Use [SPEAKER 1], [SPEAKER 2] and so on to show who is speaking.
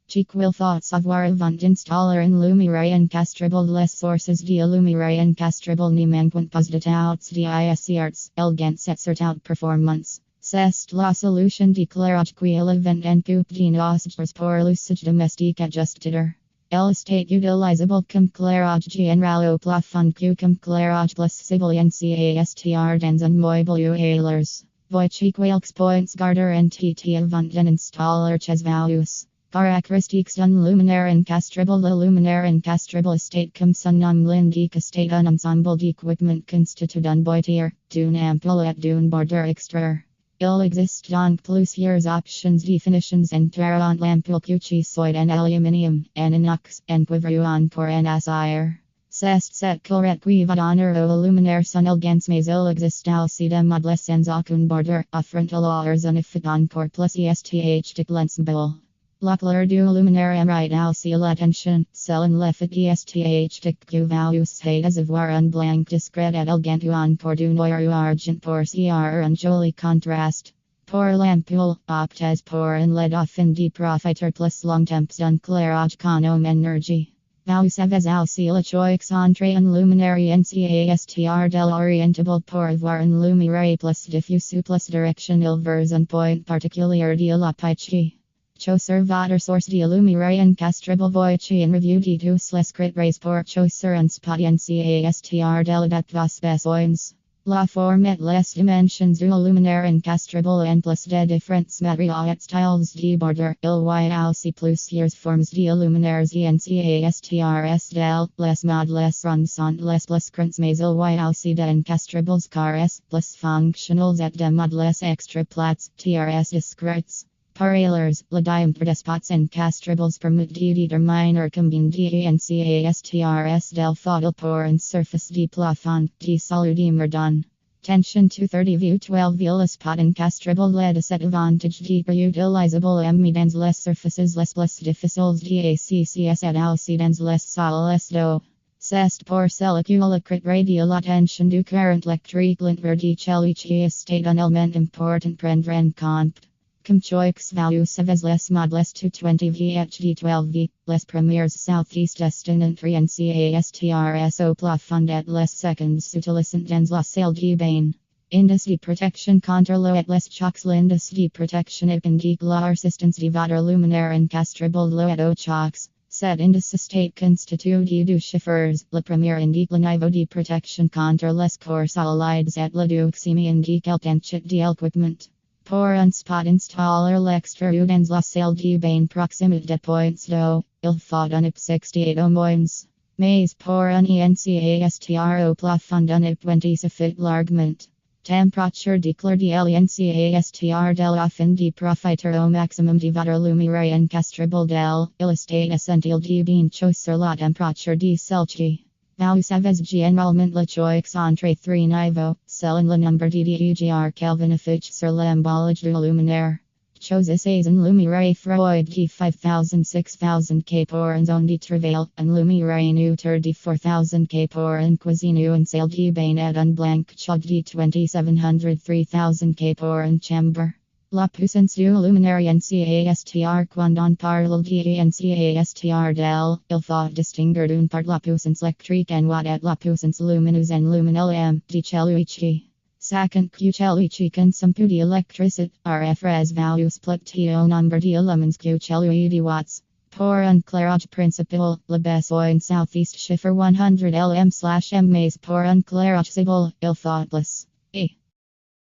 [SPEAKER 1] Qu'il, faut, savoir, avant, installer en lumière encastrable. Les sources de lumière encastrable ne manquent pas de touts d'ISCRs, elegant sets out performance. C'est la solution d'éclairage qu'il invente en coupe de nos pour l'usage domestique adjusted. El estate utilizable comme clairage général au plafond comme clairage flexible encastr dans un meuble ou ailers. Voici quelques points garder en tête avant d'installer chez vous. Caractéristiques d'un luminaire encastrable. Le luminaire encastrable estate comme son nom l'indique estate un ensemble d'équipement constitué d'un boîtier, d'une ampoule et d'un border extérieur. Il existe donc plusieurs options definitions entre l'ampoule qui soit en aluminium, en inox, en cuivre ou encore en acier. C'est cette qu'il requiert d'honneur au luminaire son élégance mais il existe aussi des modèles sans aucun border, offrant alors un effet encore plus esthétique lensible. La couleur du luminaire embraye aussi l'attention, selon l'effet esthétique que vous avez avoir un blanc discret et élégant ou encore du noir ou argent pour créer un joli contraste. Pour l'ampoule, optez pour un LED afin de profiter plus longtemps d'un clairage économe énergie. Vous avez aussi le choix entre un luminaire encastr de l'orientable pour avoir une lumière plus diffuse ou plus directionnelle vers un point particulier de la pièce. Choisir votre source de lumière encastrable. Voici une review de tous les critères pour choisir un spot encastr delegat vos besoins. La forme et les dimensions du luminaire encastrable en plus de différents matériaux et styles de border. Il y a aussi plusieurs formes de luminaires encastrs del, les modèles sont les plus grands mais il y a aussi de encastrables cars, plus fonctionnels et de modèles extra plats, TRS discrets. Parailers, la diameter des spots encastrables permet de déterminer combien de encastrs del faudil pour une surface de plafond, de sol de merdon. Tension 230 view 12 le spot encastrable led cet avantage de utilisable dans les surfaces les plus difficiles de accs et aussi dans les sols d'eau. C'est pour cela que le critère de la tension du current électrique l'inverdi qui est un élément important prendre en compte. Comme choix vous avez les modèles 220 VHD 12V, les premiers southeast est entre encastrs au plafond et les secondes s'utilisent dans la salle de bain. Indice de protection contre l'eau et les chocs. L'indice de protection indique la résistance de votre luminaire encastrable l'eau et aux chocs. Cet indice est constitué de deux chiffres. Le premier indique le niveau de protection contre les corps solides et le deuxième indique le temps de l'équipement. Pour un spot installer l'extérieur dans la salle de bain proximité des points d'eau, il faut un IP 68 au moins. Mais pour un encastr au plafond un IP 20 suffit largement. Température d'éclair de l'encastr del afin de profiter au maximum de votre lumière encastrable del, il est essentiel de bien choisir la température de celle-ci. Vous avez généralement le choix entre 3 niveaux, selon le nombre de DEGR Kelvin affiché sur l'emballage du luminaire. Choisissez une lumière froide de 5000 6000 K pour une zone de travail, une lumière neutre de 4000 K pour une cuisine ou une salle de bain et un blanc chaud de 2700 3000 K pour une chambre. La puissance du luminaire encastr. Quand on parle de encastr del, il faut distinguer d'une part la puissance électrique en watt et la puissance lumineuse en luminelle de celui-ci. Sachant que celui-ci consomme peu d'électricité, RFRS values split au nombre de éléments que celui de watts. Pour un clairage principal, le besoin southeast chiffre 100 lm/m mais pour un clairage cible, il faut plus.